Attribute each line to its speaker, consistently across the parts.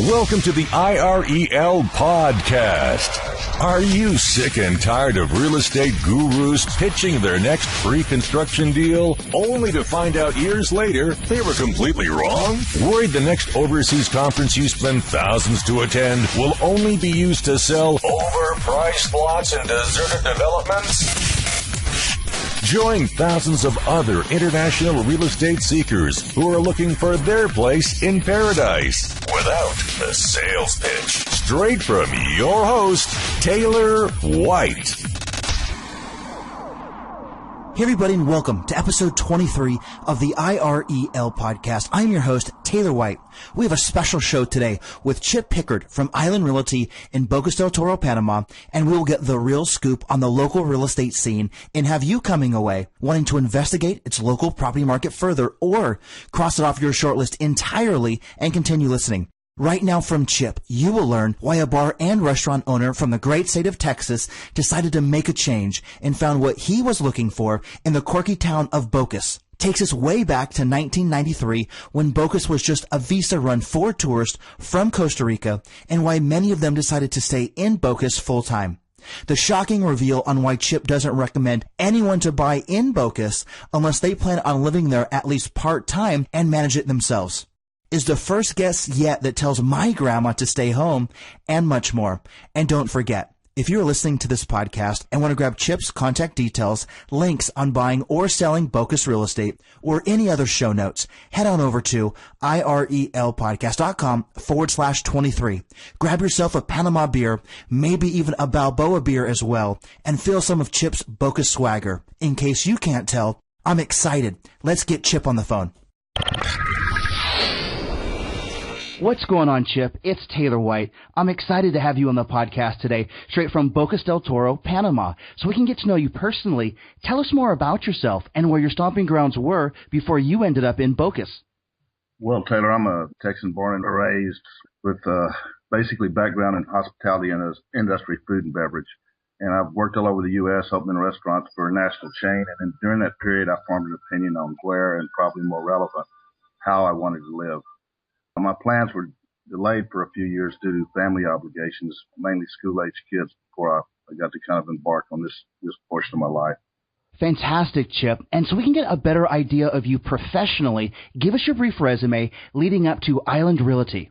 Speaker 1: Welcome to the IREL podcast. Are you sick and tired of real estate gurus pitching their next pre-construction deal only to find out years later they were completely wrong? Worried the next overseas conference you spend thousands to attend will only be used to sell overpriced lots in deserted developments? Join thousands of other international real estate seekers who are looking for their place in paradise without the sales pitch. Straight from your host, Taylor White.
Speaker 2: Hey everybody, and welcome to episode 23 of the IREL podcast. I'm your host, Taylor White. We have a special show today with Chip Pickard from Island Realty in Bocas del Toro, Panama, and we will get the real scoop on the local real estate scene and have you coming away wanting to investigate its local property market further or cross it off your shortlist entirely and continue listening. Right now from Chip, you will learn why a bar and restaurant owner from the great state of Texas decided to make a change and found what he was looking for in the quirky town of Bocas. Takes us way back to 1993 when Bocas was just a visa run for tourists from Costa Rica and why many of them decided to stay in Bocas full time. The shocking reveal on why Chip doesn't recommend anyone to buy in Bocas unless they plan on living there at least part-time and manage it themselves. Is the first guest yet that tells my grandma to stay home, and much more. And don't forget, if you're listening to this podcast and want to grab Chip's contact details, links on buying or selling Bocas real estate, or any other show notes, head on over to irelpodcast.com/23. Grab yourself a Panama beer, maybe even a Balboa beer as well, and feel some of Chip's Bocas swagger. In case you can't tell, I'm excited. Let's get Chip on the phone. What's going on, Chip? It's Taylor White. I'm excited to have you on the podcast today, straight from Bocas del Toro, Panama, so we can get to know you personally. Tell us more about yourself and where your stomping grounds were before you ended up in Bocas.
Speaker 3: Well, Taylor, I'm a Texan born and raised with basically background in hospitality industry, food and beverage. And I've worked all over the U.S., opening restaurants for a national chain. And then during that period, I formed an opinion on where, and probably more relevant, how I wanted to live. My plans were delayed for a few years due to family obligations, mainly school-age kids, before I got to kind of embark on this portion of my life.
Speaker 2: Fantastic, Chip. And so we can get a better idea of you professionally, give us your brief resume leading up to Island Realty.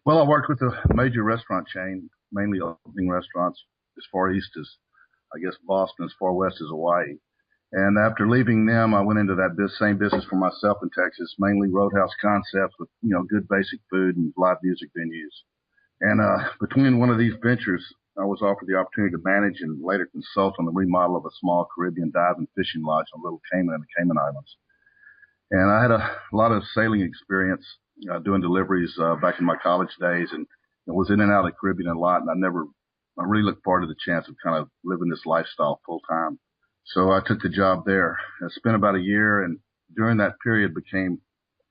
Speaker 3: Well, I worked with a major restaurant chain, mainly opening restaurants as far east as, I guess, Boston, as far west as Hawaii. And after leaving them, I went into that same business for myself in Texas, mainly roadhouse concepts with, good basic food and live music venues. And between one of these ventures, I was offered the opportunity to manage and later consult on the remodel of a small Caribbean dive and fishing lodge on Little Cayman and the Cayman Islands. And I had a lot of sailing experience doing deliveries back in my college days, and was in and out of the Caribbean a lot. And I really looked forward to the chance of kind of living this lifestyle full time. So I took the job there. I spent about a year, and during that period became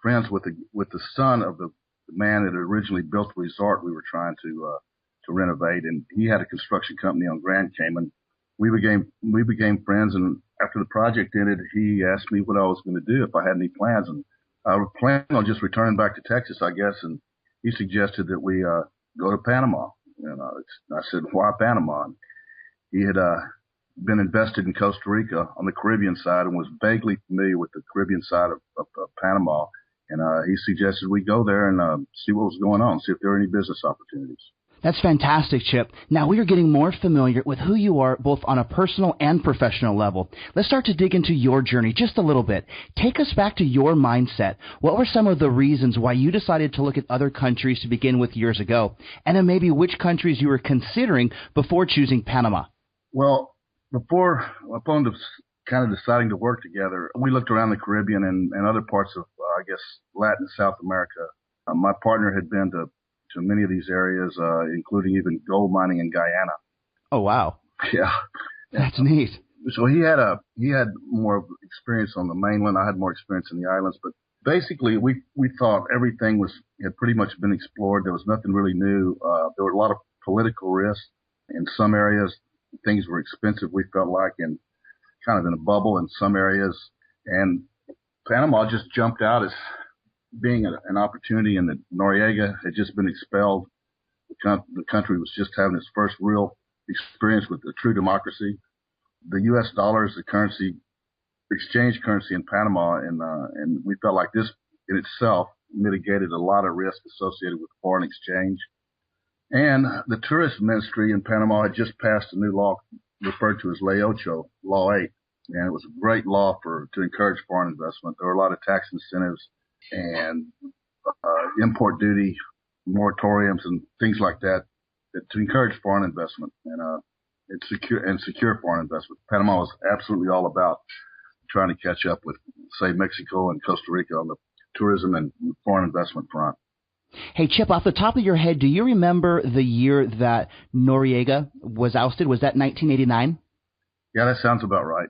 Speaker 3: friends with the son of the man that originally built the resort we were trying to renovate. And he had a construction company on Grand Cayman. We became friends, and after the project ended, he asked me what I was going to do, if I had any plans. And I was planning on just returning back to Texas, I guess. And he suggested that we go to Panama. And I said, why Panama? And he had been invested in Costa Rica on the Caribbean side and was vaguely familiar with the Caribbean side of Panama. And he suggested we go there and see what was going on, see if there were any business opportunities.
Speaker 2: That's fantastic, Chip. Now we are getting more familiar with who you are, both on a personal and professional level. Let's start to dig into your journey just a little bit. Take us back to your mindset. What were some of the reasons why you decided to look at other countries to begin with years ago? And then maybe which countries you were considering before choosing Panama?
Speaker 3: Well, upon kind of deciding to work together, we looked around the Caribbean and other parts of, Latin and South America. My partner had been to many of these areas, including even gold mining in Guyana.
Speaker 2: Oh, wow.
Speaker 3: Yeah.
Speaker 2: That's neat.
Speaker 3: So he had more experience on the mainland. I had more experience in the islands, but basically we thought everything had pretty much been explored. There was nothing really new. There were a lot of political risks in some areas. Things were expensive, we felt like, and kind of in a bubble in some areas. And Panama just jumped out as being an opportunity, and that Noriega had just been expelled. The country was just having its first real experience with a true democracy. The U.S. dollar is the currency, exchange currency in Panama, and we felt like this in itself mitigated a lot of risk associated with foreign exchange. And the tourist ministry in Panama had just passed a new law referred to as Ley Ocho, Law 8. And it was a great law to encourage foreign investment. There were a lot of tax incentives and import duty moratoriums and things like that to encourage foreign investment and secure foreign investment. Panama was absolutely all about trying to catch up with, say, Mexico and Costa Rica on the tourism and foreign investment front.
Speaker 2: Hey, Chip, off the top of your head, do you remember the year that Noriega was ousted? Was that 1989?
Speaker 3: Yeah, that sounds about right.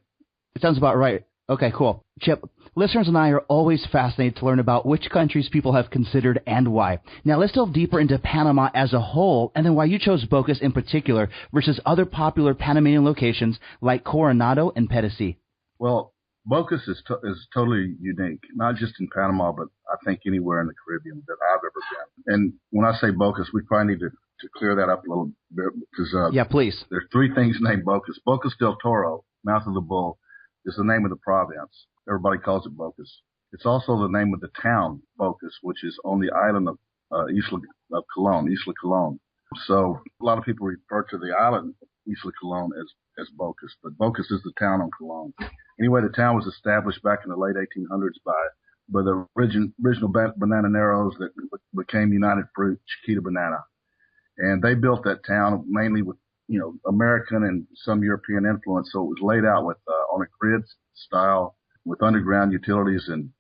Speaker 2: It sounds about right. Okay, cool. Chip, listeners and I are always fascinated to learn about which countries people have considered and why. Now, let's delve deeper into Panama as a whole, and then why you chose Bocas in particular versus other popular Panamanian locations like Coronado and Pedesí.
Speaker 3: Well, Bocas is totally unique, not just in Panama, but I think anywhere in the Caribbean that I've ever been. And when I say Bocas, we probably need to clear that up a little bit because
Speaker 2: yeah, please.
Speaker 3: There's three things named Bocas. Bocas del Toro, Mouth of the Bull, is the name of the province. Everybody calls it Bocas. It's also the name of the town, Bocas, which is on the island of Isla Colón. So a lot of people refer to the island Isla Colón as Bocas, but Bocas is the town on Colón. Anyway, the town was established back in the late 1800s by the original bananeros that became United Fruit, Chiquita Banana. And they built that town mainly with, American and some European influence. So it was laid out with on a grid style with underground utilities and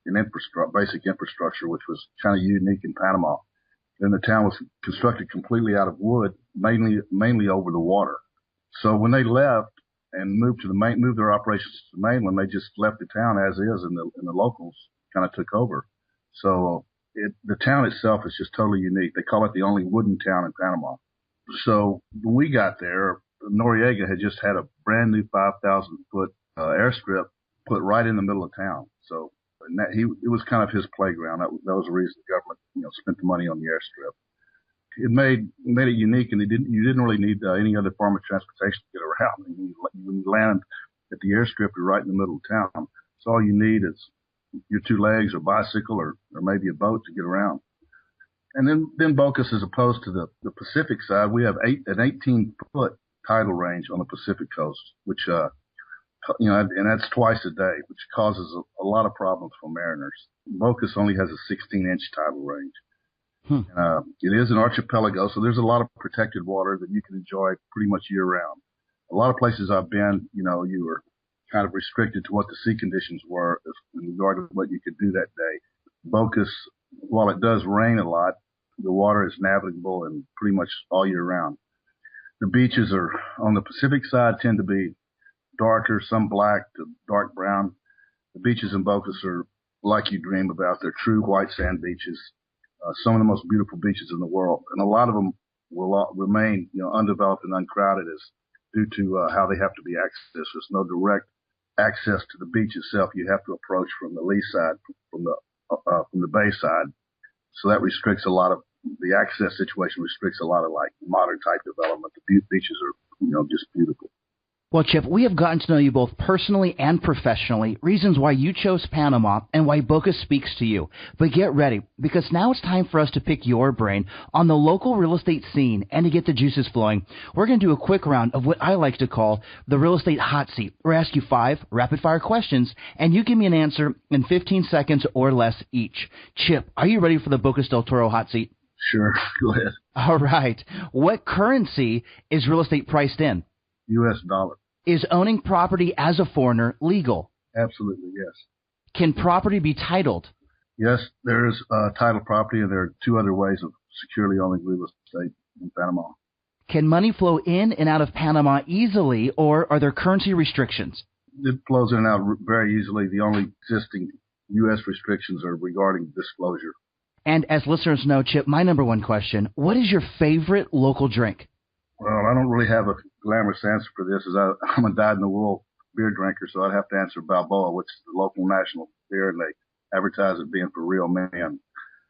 Speaker 3: basic infrastructure, which was kind of unique in Panama. Then the town was constructed completely out of wood, mainly over the water. So when they left and moved their operations to the mainland, they just left the town as is, and the locals kind of took over. So the town itself is just totally unique. They call it the only wooden town in Panama. So when we got there, Noriega had just had a brand new 5,000-foot airstrip put right in the middle of town. So it was kind of his playground. That was the reason the government, spent the money on the airstrip. It made it unique, and you didn't really need any other form of transportation to get around. When you land at the airstrip, you're right in the middle of town. So all you need is your two legs, or bicycle, or maybe a boat to get around. And then Bocas, as opposed to the Pacific side, we have an 18-foot tidal range on the Pacific coast, which and that's twice a day, which causes a lot of problems for mariners. Bocas only has a 16-inch tidal range. It is an archipelago, so there's a lot of protected water that you can enjoy pretty much year-round. A lot of places I've been, you were kind of restricted to what the sea conditions were in regard to what you could do that day. Bocas, while it does rain a lot, the water is navigable and pretty much all year round. The beaches are on the Pacific side tend to be darker, some black to dark brown. The beaches in Bocas are like you dream about. They're true white sand beaches. Some of the most beautiful beaches in the world, and a lot of them will remain, undeveloped and uncrowded due to how they have to be accessed. There's no direct access to the beach itself. You have to approach from the lee side, from the bay side. So that restricts a lot of the access situation. Restricts a lot of like modern type development. The beaches are, just beautiful.
Speaker 2: Well, Chip, we have gotten to know you both personally and professionally, reasons why you chose Panama and why Bocas speaks to you. But get ready, because now it's time for us to pick your brain on the local real estate scene and to get the juices flowing. We're going to do a quick round of what I like to call the real estate hot seat. We'll ask you 5 rapid-fire questions, and you give me an answer in 15 seconds or less each. Chip, are you ready for the Bocas del Toro hot seat?
Speaker 3: Sure, go ahead.
Speaker 2: All right. What currency is real estate priced in?
Speaker 3: U.S. dollar.
Speaker 2: Is owning property as a foreigner legal?
Speaker 3: Absolutely, yes.
Speaker 2: Can property be titled?
Speaker 3: Yes, there is title property, and there are 2 other ways of securely owning real estate in Panama.
Speaker 2: Can money flow in and out of Panama easily, or are there currency restrictions?
Speaker 3: It flows in and out very easily. The only existing U.S. restrictions are regarding disclosure.
Speaker 2: And as listeners know, Chip, my number 1 question, what is your favorite local drink?
Speaker 3: Well, I don't really have a glamorous answer for this, as I'm a dyed-in-the-wool beer drinker, so I'd have to answer Balboa, which is the local national beer, and advertise it being for real men.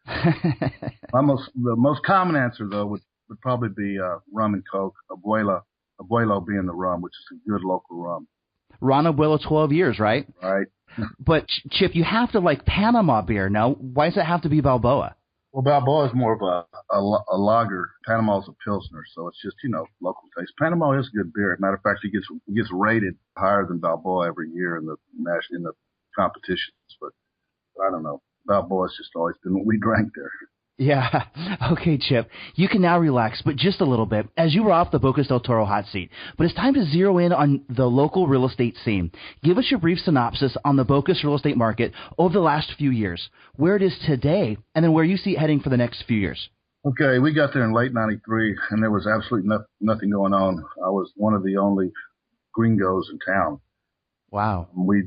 Speaker 3: The most common answer, though, would probably be rum and Coke, Abuelo being the rum, which is a good local rum.
Speaker 2: Ron Abuelo, 12 years, right?
Speaker 3: Right.
Speaker 2: But, Chip, you have to like Panama beer. Now, why does it have to be Balboa?
Speaker 3: Well, Balboa is more of a lager. Panama's a Pilsner, so it's just, local taste. Panama is good beer. Matter of fact, it gets rated higher than Balboa every year in the competitions. But I don't know. Balboa's just always been what we drank there.
Speaker 2: Yeah. Okay, Chip. You can now relax, but just a little bit, as you were off the Bocas del Toro hot seat. But it's time to zero in on the local real estate scene. Give us your brief synopsis on the Bocas real estate market over the last few years, where it is today, and then where you see it heading for the next few years.
Speaker 3: Okay, we got there in late '93, and there was absolutely nothing going on. I was one of the only gringos in town.
Speaker 2: Wow.
Speaker 3: We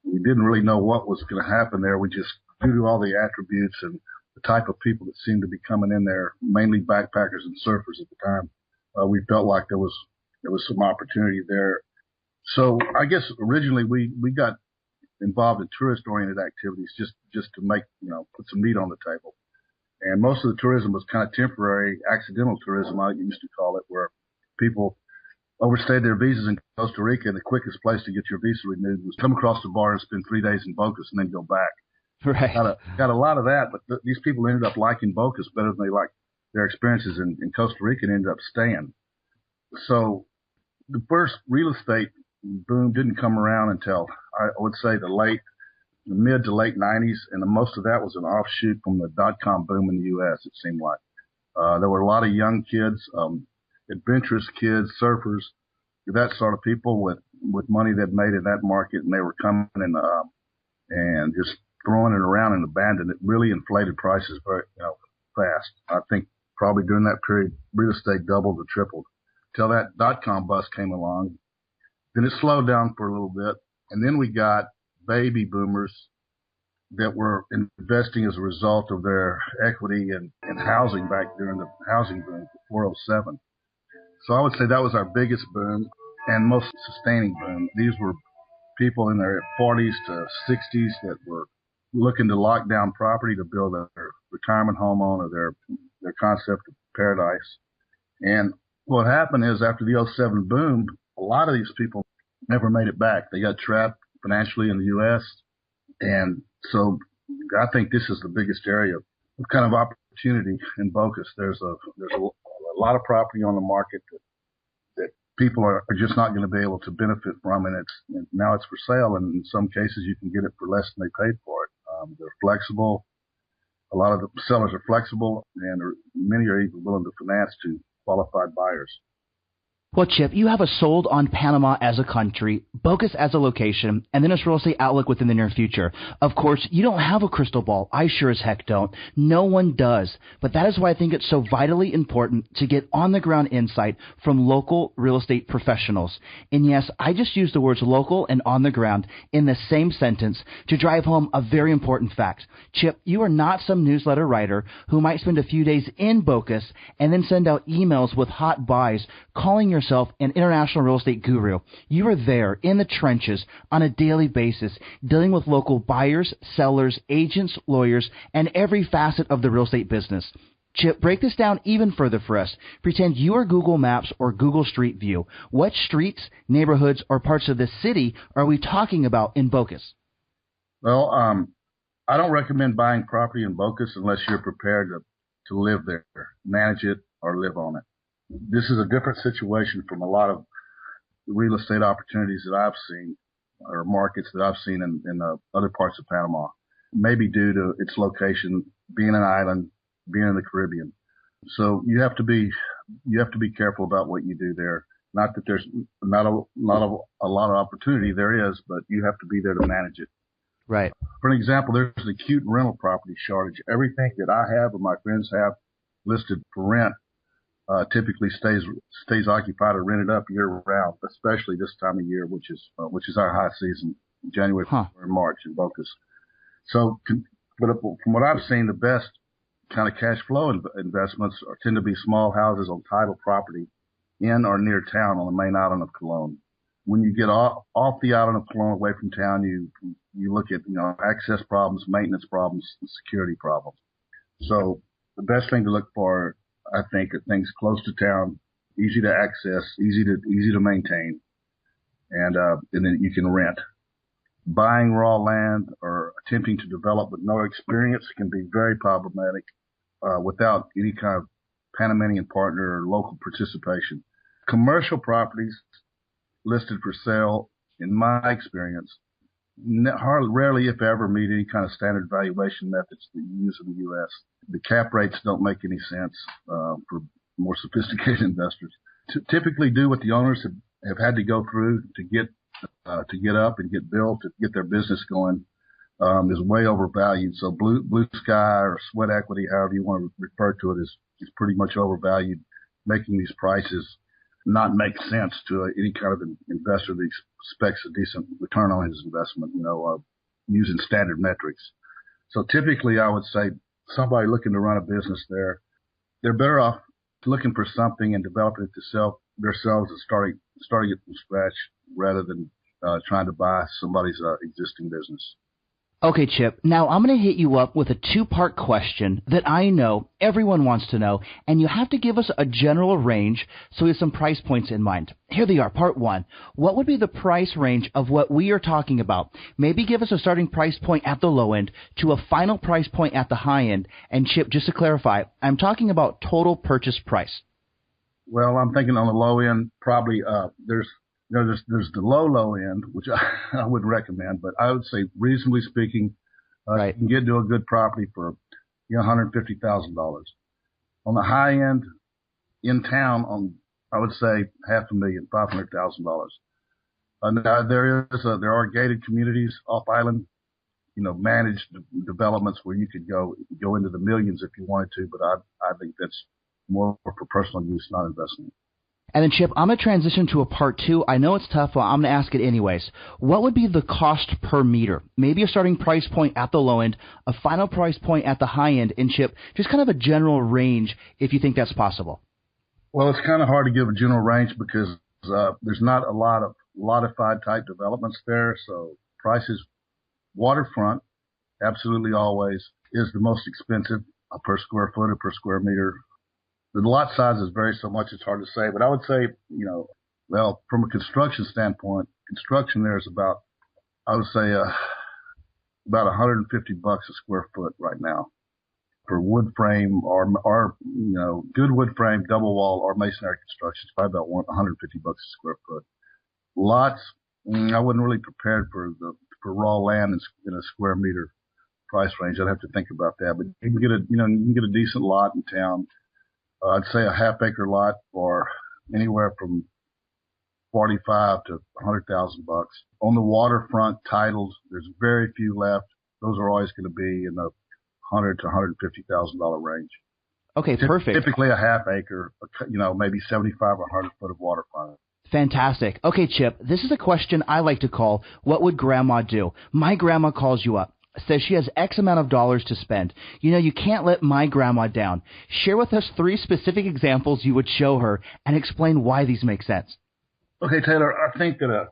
Speaker 3: didn't really know what was going to happen there. We just, due to all the attributes and the type of people that seemed to be coming in there, mainly backpackers and surfers at the time, we felt like there was some opportunity there. So I guess originally we got involved in tourist-oriented activities just to make, put some meat on the table. And most of the tourism was kind of temporary, accidental tourism, I used to call it, where people overstayed their visas in Costa Rica, and the quickest place to get your visa renewed was come across the bar and spend 3 days in Bocas and then go back.
Speaker 2: Right.
Speaker 3: Got a lot of that, but these people ended up liking Bocas better than they liked their experiences in Costa Rica and ended up staying. So the first real estate boom didn't come around until, I would say, the mid to late 90s, and most of that was an offshoot from the dot-com boom in the U.S., it seemed like. There were a lot of young kids, adventurous kids, surfers, that sort of people with money they'd made in that market, and they were coming and just throwing it around and abandoned it. Really inflated prices very fast. I think probably during that period, real estate doubled or tripled till that dot-com bust came along. Then it slowed down for a little bit, and then we got baby boomers that were investing as a result of their equity in housing back during the housing boom before 2007. So I would say that was our biggest boom and most sustaining boom. These were people in their 40s to 60s that were looking to lock down property to build their retirement home on, or their concept of paradise. And what happened is after the 2007 boom, a lot of these people never made it back. They got trapped financially in the U.S. And so I think this is the biggest area of kind of opportunity in Bocas. There's a lot of property on the market that people are just not going to be able to benefit from, and now it's for sale, and in some cases you can get it for less than they paid for it. They're flexible. A lot of the sellers are flexible, and many are even willing to finance to qualified buyers.
Speaker 2: Well, Chip, you have us sold on Panama as a country, Bocas as a location, and then a real estate outlook within the near future. Of course, you don't have a crystal ball. I sure as heck don't. No one does. But that is why I think it's so vitally important to get on-the-ground insight from local real estate professionals. And yes, I just used the words local and on-the-ground in the same sentence to drive home a very important fact. Chip, you are not some newsletter writer who might spend a few days in Bocas and then send out emails with hot buys calling yourself an international real estate guru. You are there in the trenches on a daily basis, dealing with local buyers, sellers, agents, lawyers, and every facet of the real estate business. Chip, break this down even further for us. Pretend you are Google Maps or Google Street View. What streets, neighborhoods, or parts of the city are we talking about in Bocas?
Speaker 3: Well, I don't recommend buying property in Bocas unless you're prepared to live there, manage it, or live on it. This is a different situation from a lot of real estate opportunities that I've seen, or markets that I've seen in other parts of Panama, maybe due to its location, being an island, being in the Caribbean. So you have to be careful about what you do there. Not that there's not a lot of opportunity, there is, but you have to be there to manage it.
Speaker 2: Right.
Speaker 3: For an example, there's an acute rental property shortage. Everything that I have or my friends have listed for rent typically stays occupied or rented up year round, especially this time of year, which is our high season, January, February, March in Bocas. So, but from what I've seen, the best kind of cash flow investments tend to be small houses on title property in or near town on the main island of Colón. when you get off the island of Colón away from town, you look at, access problems, maintenance problems, and security problems. So the best thing to look for, I think, are things close to town, easy to access, easy to maintain, and then you can rent. Buying raw land or attempting to develop with no experience can be very problematic without any kind of Panamanian partner or local participation. Commercial properties listed for sale, in my experience, rarely, if ever, meet any kind of standard valuation methods that you use in the U.S. The cap rates don't make any sense for more sophisticated investors. Typically do what the owners have had to go through to get up and get built, to get their business going, is way overvalued. So blue sky or sweat equity, however you want to refer to it, is pretty much overvalued, making these prices not make sense to any kind of an investor that expects a decent return on his investment, using standard metrics. So typically I would say somebody looking to run a business there, they're better off looking for something and developing it themselves and starting it from scratch rather than trying to buy somebody's existing business.
Speaker 2: Okay, Chip, now I'm going to hit you up with a two-part question that I know everyone wants to know, and you have to give us a general range so we have some price points in mind. Here they are. Part one. What would be the price range of what we are talking about? Maybe give us a starting price point at the low end to a final price point at the high end. And Chip, just to clarify, I'm talking about total purchase price.
Speaker 3: Well, I'm thinking on the low end, probably there's the low end, which I wouldn't recommend, but I would say, reasonably speaking,
Speaker 2: right,
Speaker 3: you can get to a good property for $150,000. On the high end, in town, I would say $500,000, $500,000. There are gated communities off island, managed developments where you could go into the millions if you wanted to, but I think that's more for personal use, not investment.
Speaker 2: And then, Chip, I'm going to transition to a part two. I know it's tough, but I'm going to ask it anyways. What would be the cost per meter? Maybe a starting price point at the low end, a final price point at the high end, and Chip, just kind of a general range if you think that's possible.
Speaker 3: Well, it's kind of hard to give a general range because there's not a lot of modified type developments there. So prices, waterfront, absolutely always is the most expensive per square foot or per square meter. The lot sizes vary so much, it's hard to say. But I would say, from a construction standpoint, construction there is about $150 a square foot right now for wood frame or good wood frame, double wall or masonry construction. It's probably about $150 a square foot. Lots, I wasn't really prepared for raw land in a square meter price range. I'd have to think about that. But you can get a decent lot in town. I'd say a half acre lot for anywhere from $45,000 to $100,000. On the waterfront titles, there's very few left. Those are always going to be in the $100,000 to $150,000 range.
Speaker 2: Okay, perfect.
Speaker 3: Typically a half acre, maybe 75 or 100 foot of waterfront.
Speaker 2: Fantastic. Okay, Chip, this is a question I like to call, what would grandma do? My grandma calls you up, says she has X amount of dollars to spend. You can't let my grandma down. Share with us 3 specific examples you would show her and explain why these make sense.
Speaker 3: Okay, Taylor, I think that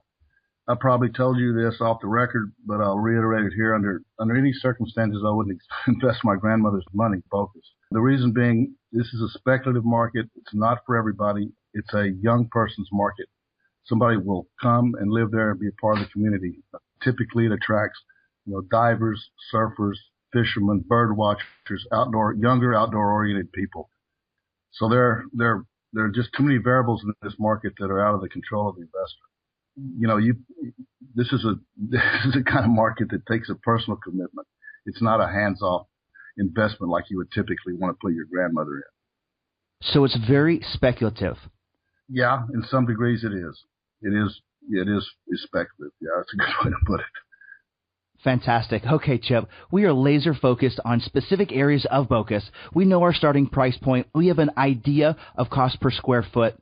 Speaker 3: I probably told you this off the record, but I'll reiterate it here. Under any circumstances, I wouldn't invest my grandmother's money, Bocas. The reason being, this is a speculative market. It's not for everybody. It's a young person's market. Somebody will come and live there and be a part of the community. Typically, it attracts divers, surfers, fishermen, bird watchers, younger outdoor-oriented people. So there are just too many variables in this market that are out of the control of the investor. This is a kind of market that takes a personal commitment. It's not a hands-off investment like you would typically want to put your grandmother in.
Speaker 2: So it's very speculative.
Speaker 3: Yeah, in some degrees it is. It is speculative. Yeah, that's a good way to put it.
Speaker 2: Fantastic. Okay, Chip, we are laser focused on specific areas of Bocas. We know our starting price point. We have an idea of cost per square foot.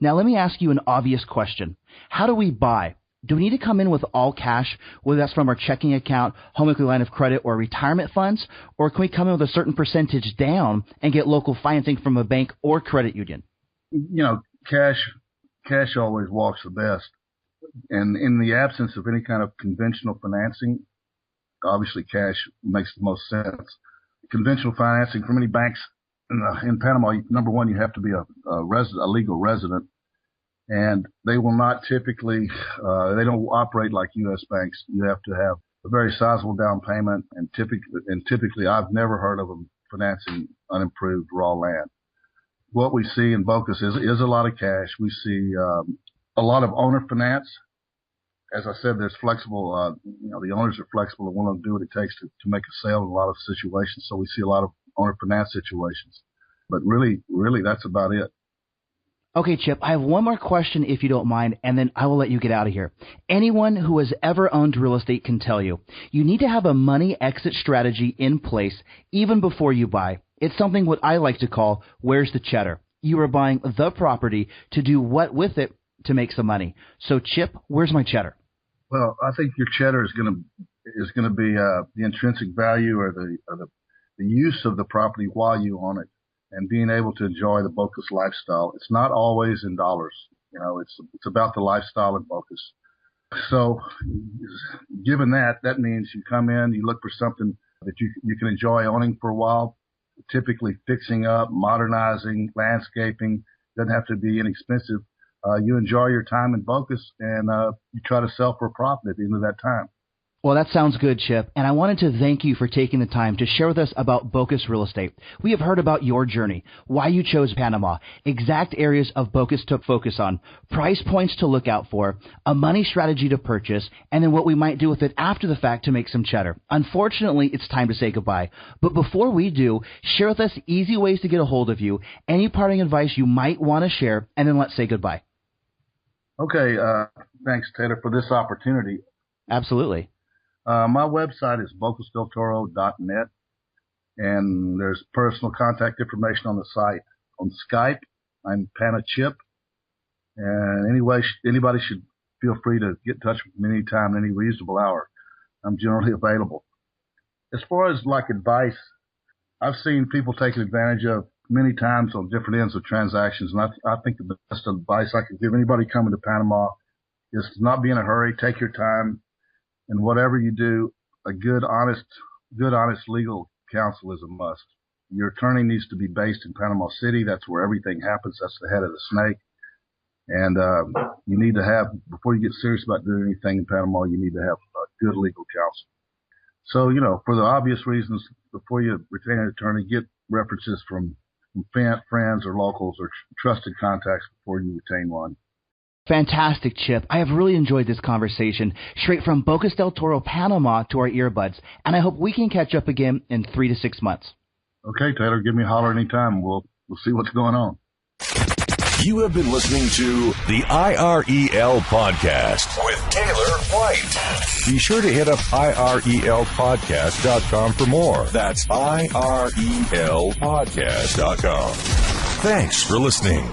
Speaker 2: Now, let me ask you an obvious question. How do we buy? Do we need to come in with all cash, whether that's from our checking account, home equity line of credit, or retirement funds? Or can we come in with a certain percentage down and get local financing from a bank or credit union?
Speaker 3: Cash always walks the best. And in the absence of any kind of conventional financing, obviously cash makes the most sense. Conventional financing from any banks in Panama, number one, you have to be a legal resident, and they will not typically, they don't operate like U.S. banks. You have to have a very sizable down payment, and typically I've never heard of them financing unimproved raw land. What we see in Bocas is a lot of cash. We see a lot of owner finance. As I said, there's flexible, the owners are flexible and willing to do what it takes to make a sale in a lot of situations. So we see a lot of owner finance situations. But really, that's about it.
Speaker 2: Okay, Chip, I have one more question if you don't mind, and then I will let you get out of here. Anyone who has ever owned real estate can tell you, you need to have a money exit strategy in place even before you buy. It's something what I like to call, where's the cheddar? You are buying the property to do what with it to make some money. So, Chip, where's my cheddar?
Speaker 3: Well, I think your cheddar is going to be the intrinsic value or the use of the property while you own it, and being able to enjoy the Bocas lifestyle. It's not always in dollars. It's about the lifestyle in Bocas. So given that means you come in, you look for something that you can enjoy owning for a while, typically fixing up, modernizing, landscaping. Doesn't have to be inexpensive. You enjoy your time in Bocas, and you try to sell for a profit at the end of that time.
Speaker 2: Well, that sounds good, Chip, and I wanted to thank you for taking the time to share with us about Bocas Real Estate. We have heard about your journey, why you chose Panama, exact areas of Bocas to focus on, price points to look out for, a money strategy to purchase, and then what we might do with it after the fact to make some cheddar. Unfortunately, it's time to say goodbye. But before we do, share with us easy ways to get a hold of you, any parting advice you might want to share, and then let's say goodbye.
Speaker 3: Okay, thanks, Taylor, for this opportunity.
Speaker 2: Absolutely.
Speaker 3: My website is bocasdeltoro.net, and there's personal contact information on the site. On Skype, I'm Pana Chip, and anybody should feel free to get in touch with me anytime, any reasonable hour. I'm generally available. As far as like advice, I've seen people taken advantage of many times on different ends of transactions, and I think the best advice I could give anybody coming to Panama is to not be in a hurry, take your time, and whatever you do, a good, honest legal counsel is a must. Your attorney needs to be based in Panama City. That's where everything happens. That's the head of the snake. And you need to have, before you get serious about doing anything in Panama, you need to have a good legal counsel. So, for the obvious reasons, before you retain an attorney, get references from friends or locals or trusted contacts before you retain one.
Speaker 2: Fantastic, Chip. I have really enjoyed this conversation, straight from Bocas del Toro, Panama to our earbuds, and I hope we can catch up again in 3 to 6 months.
Speaker 3: Okay, Taylor, give me a holler anytime. We'll see what's going on.
Speaker 1: You have been listening to the IREL Podcast with Taylor White. Be sure to hit up IRELpodcast.com for more. That's IRELpodcast.com. Thanks for listening.